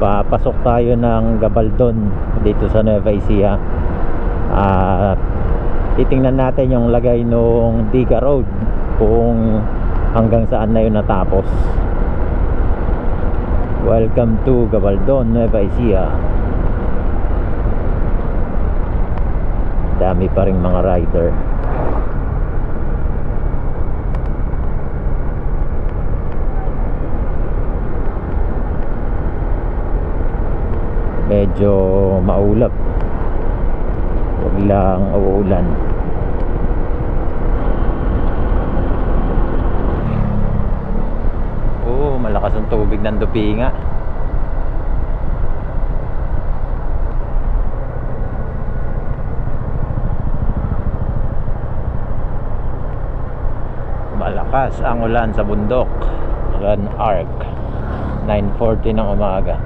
Papasok tayo ng Gabaldon dito sa Nueva Ecija. Titingnan natin yung lagay nung Diga Road, kung hanggang saan na yun natapos. Welcome to Gabaldon, Nueva Ecija. Dami pa ring mga rider. Medyo maulap, huwag lang uulan. Malakas ang tubig ng Dupinga. Malakas ang ulan sa bundok. Run Arc 9:40 ng umaga.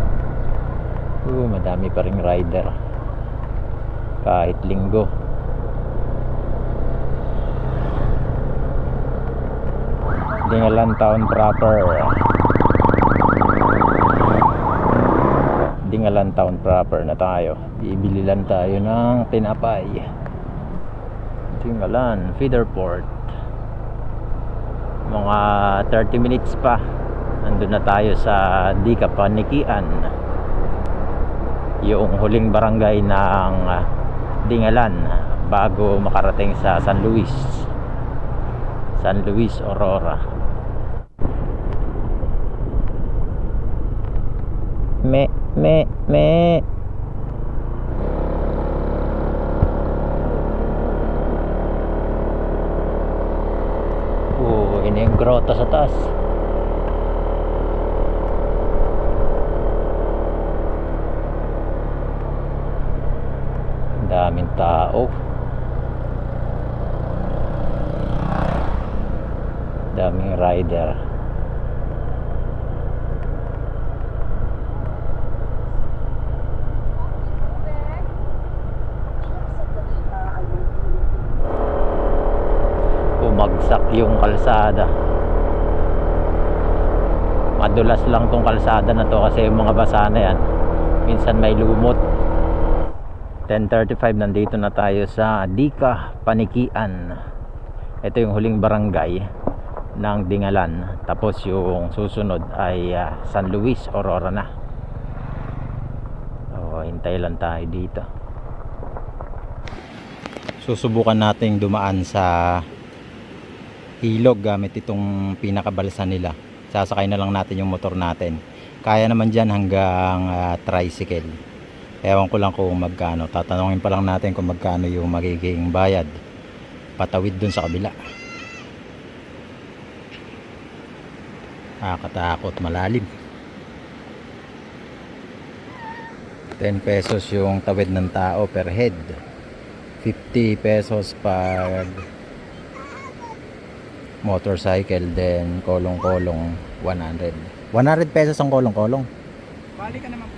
Madami pa ring rider kahit linggo. Dingalan town proper. Dingalan town proper na tayo. Bibili lang tayo ng tinapay. Dingalan feeder port. Mga 30 minutes pa nandun na tayo sa Dica Panikian, yung huling barangay ng Dingalan bago makarating sa San Luis Aurora. Me ini yung grotto sa taas. Daming tao, daming rider. Bumagsak yung kalsada. Madulas lang tong kalsada na to kasi yung mga basa na yan minsan may lumot. 10:35 nandito na tayo sa Dica Panikian. Ito yung huling barangay ng Dingalan. Tapos yung susunod ay San Luis Aurora na. Hintay lang tayo dito. Susubukan nating dumaan sa ilog gamit itong pinakabalsa nila. Sasakay na lang natin yung motor natin. Kaya naman dyan hanggang tricycle. Ewan ko lang kung magkano. Tatanungin pa lang natin kung magkano yung magiging bayad patawid dun sa kabila. Katakot, malalim. 10 pesos yung tawid ng tao per head. 50 pesos pag motorcycle, then kolong-kolong 100 pesos ang kolong-kolong. Balik ka naman po.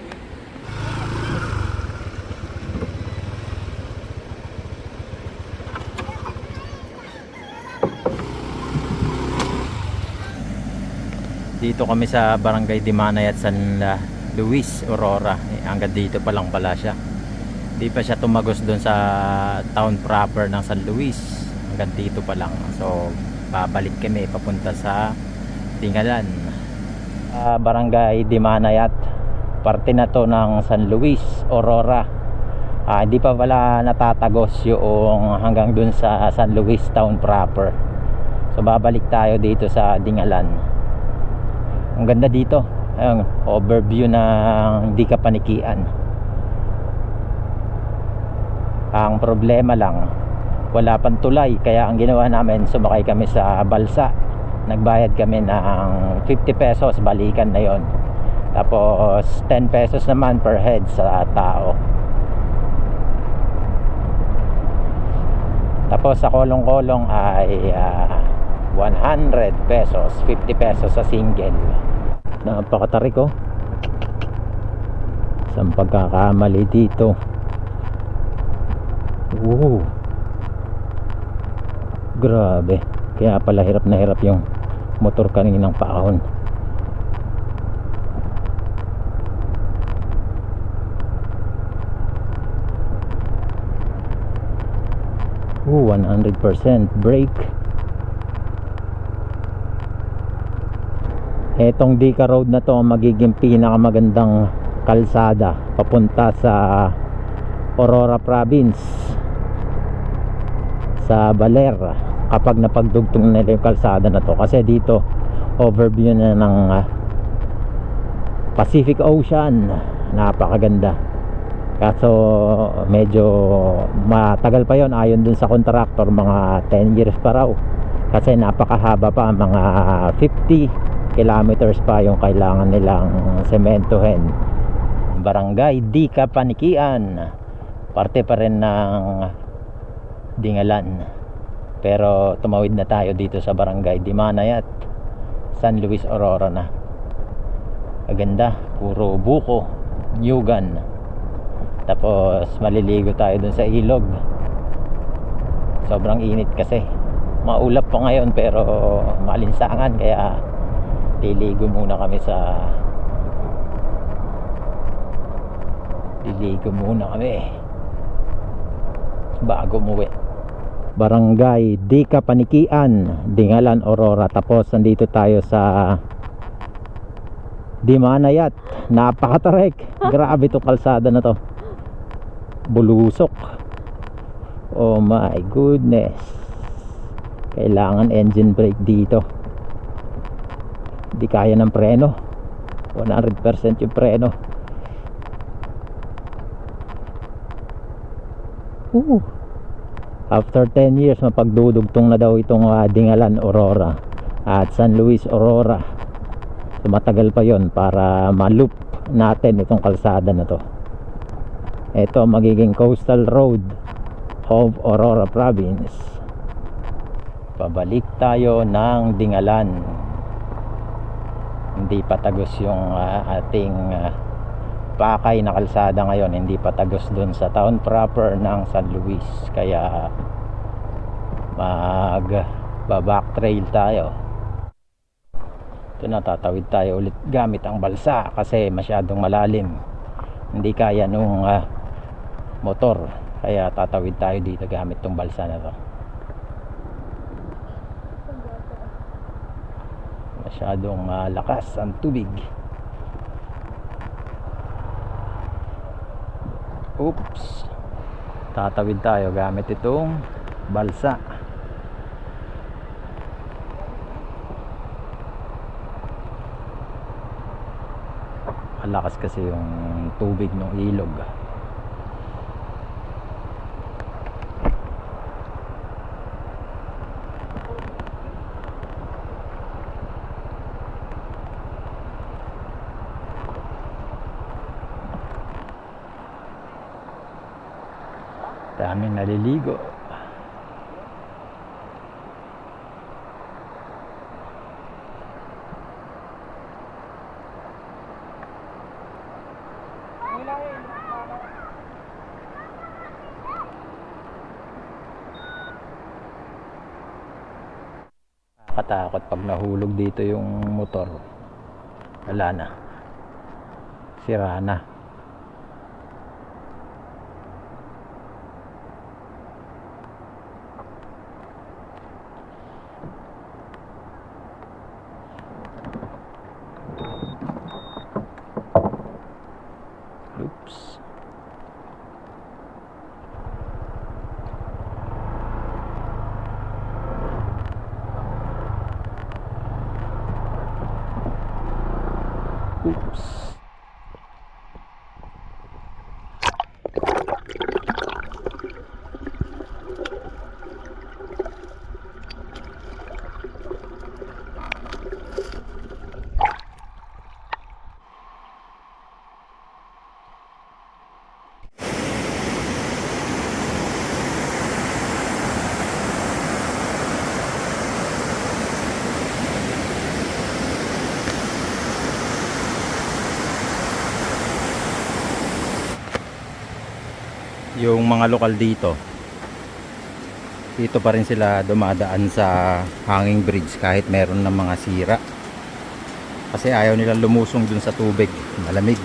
Dito kami sa Barangay Dimanay at San Luis Aurora. Hanggang dito pa lang pala siya. Di pa siya tumagos doon sa town proper ng San Luis. Hanggang dito pa lang. So babalik kami papunta sa Dingalan. Barangay Dimanayat, parte na to ng San Luis Aurora. Hindi pa pala natatagos yung hanggang dun sa San Luis town proper. So babalik tayo dito sa Dingalan. Ang ganda dito. Ayun, overview ng Dica Panikian. Ang problema lang, wala pang tulay, kaya ang ginawa namin, sumakay kami sa balsa. Nagbayad kami ng 50 pesos, balikan na yon. Tapos 10 pesos naman per head sa tao. Tapos sa kolong-kolong ay 100 pesos, 50 pesos sa single. Napakatarik oh. Isang pagkakamali dito. Grabe. Kaya pala hirap na hirap yung motor kaninang paahon. 100% brake. Etong Dika Road na to ang magiging pinakamagandang kalsada papunta sa Aurora Province, sa Baler, kapag napagdugtong nila yung kalsada na to. Kasi dito overview na ng Pacific Ocean, napakaganda. Kaso medyo matagal pa yon ayon dun sa contractor, mga 10 years pa raw, kasi napakahaba pa, mga 50 kilometers pa yung kailangan nilang sementohin. Barangay Dika Panikian, parte pa rin ng Dingalan, pero tumawid na tayo dito sa Barangay Dimanayat, San Luis, Aurora na. Maganda, puro buko, nyugan. Tapos maliligo tayo dun sa ilog. Sobrang init kasi, maulap pa ngayon pero malinsangan, kaya liligo muna kami bago umuwi. Barangay Dika Panikian, Dingalan, Aurora. Tapos nandito tayo sa Dimanayat. Napakatarek, grabe to kalsada na to, bulusok. Oh my goodness, kailangan engine brake dito. Di kaya ng preno, 100% yung preno. After 10 years mapagdudugtong na daw itong Dingalan, Aurora at San Luis, Aurora. So matagal pa yon para ma-loop natin itong kalsada na to. Ito magiging coastal road of Aurora Province. Pabalik tayo ng Dingalan. Hindi pa tagos yung ating pakay na kalsada ngayon, hindi pa tagos dun sa town proper ng San Luis, kaya back trail tayo. Ito na, tatawid tayo ulit gamit ang balsa kasi masyadong malalim, hindi kaya nung motor, kaya tatawid tayo dito gamit tong balsa na to. Masyadong malakas ang tubig. Oops. Tatawid tayo gamit itong balsa. Malakas kasi yung tubig ng ilog. Daming naliligo. Nakatakot pag nahulog dito yung motor. Wala na, sira na. Oops. Oops. Yung mga lokal dito pa rin sila dumadaan sa hanging bridge kahit meron ng mga sira, kasi ayaw nilang lumusong dun sa tubig, malamig.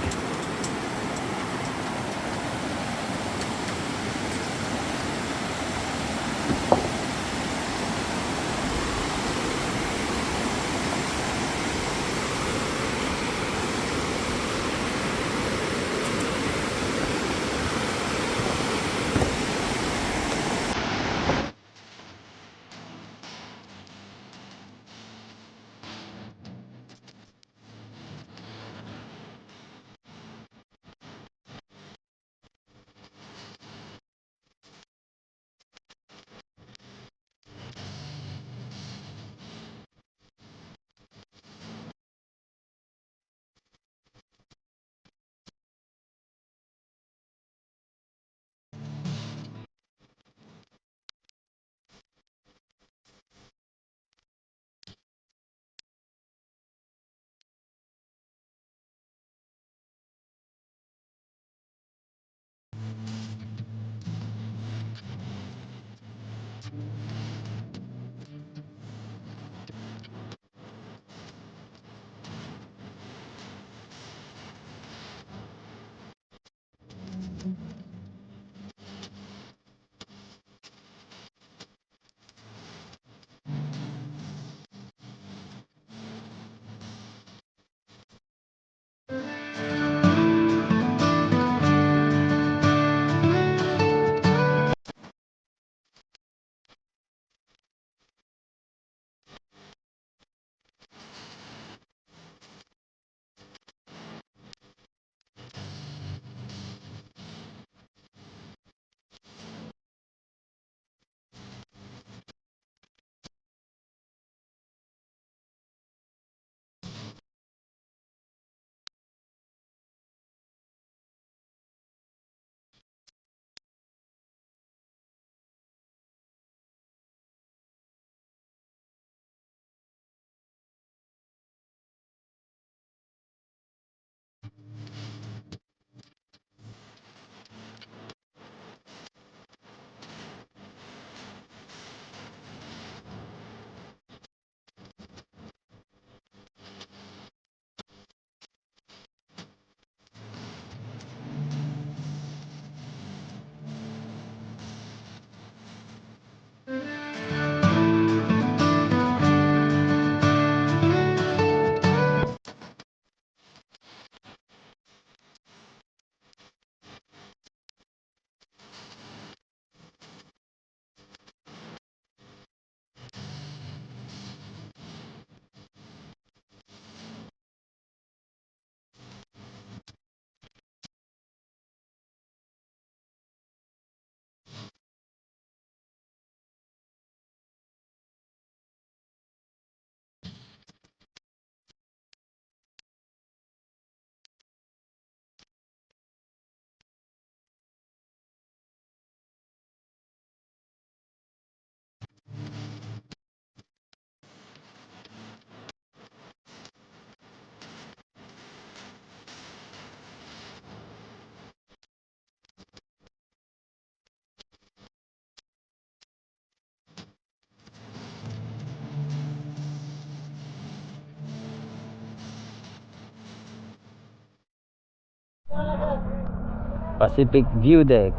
Pacific View Deck,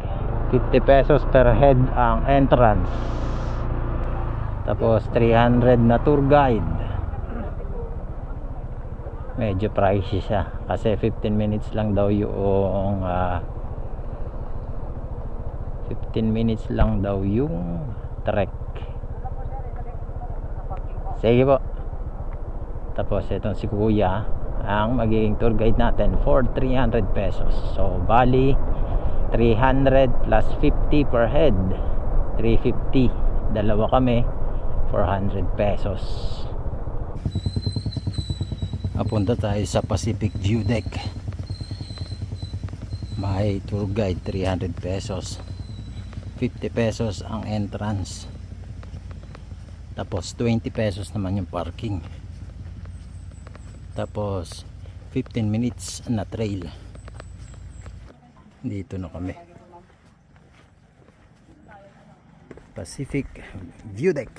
50 pesos per head ang entrance, tapos 300 na tour guide. Medyo pricey siya kasi 15 minutes lang daw yung 15 minutes lang daw yung trek. Sige po. Tapos itong si kuya ang magiging tour guide natin for 300 pesos. So bali 300 plus 50 per head, 350. Dalawa kami, 400 pesos. Apunta tayo sa Pacific View Deck. May tour guide 300 pesos, 50 pesos ang entrance, tapos 20 pesos naman yung parking, tapos 15 minutes na trail. Dito na kami, Pacific View Deck.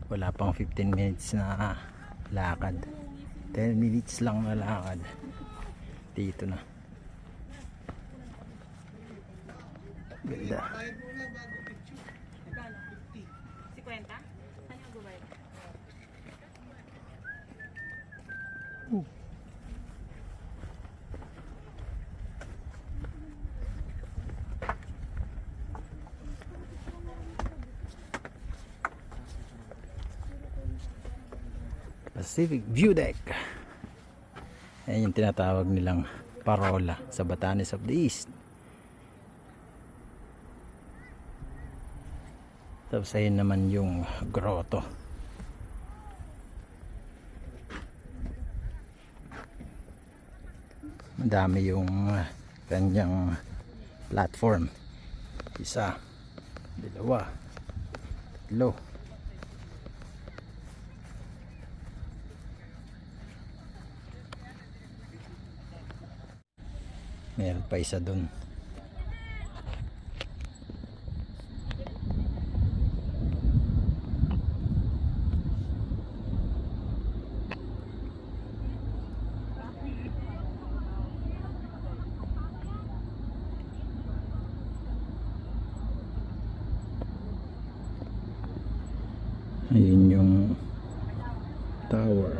Wala pang 15 minutes na lakad, 10 minutes lang na lakad. Dito na. Ganda. 50. Saan yung gubay? Pacific View Deck. Ayan yung tinatawag nilang parola sa Batanes of the East. Tapos ayun naman yung grotto. Madami yung kanyang platform. Isa, dalawa, tatlo. Meron pa isa dun. Ayun yung tower.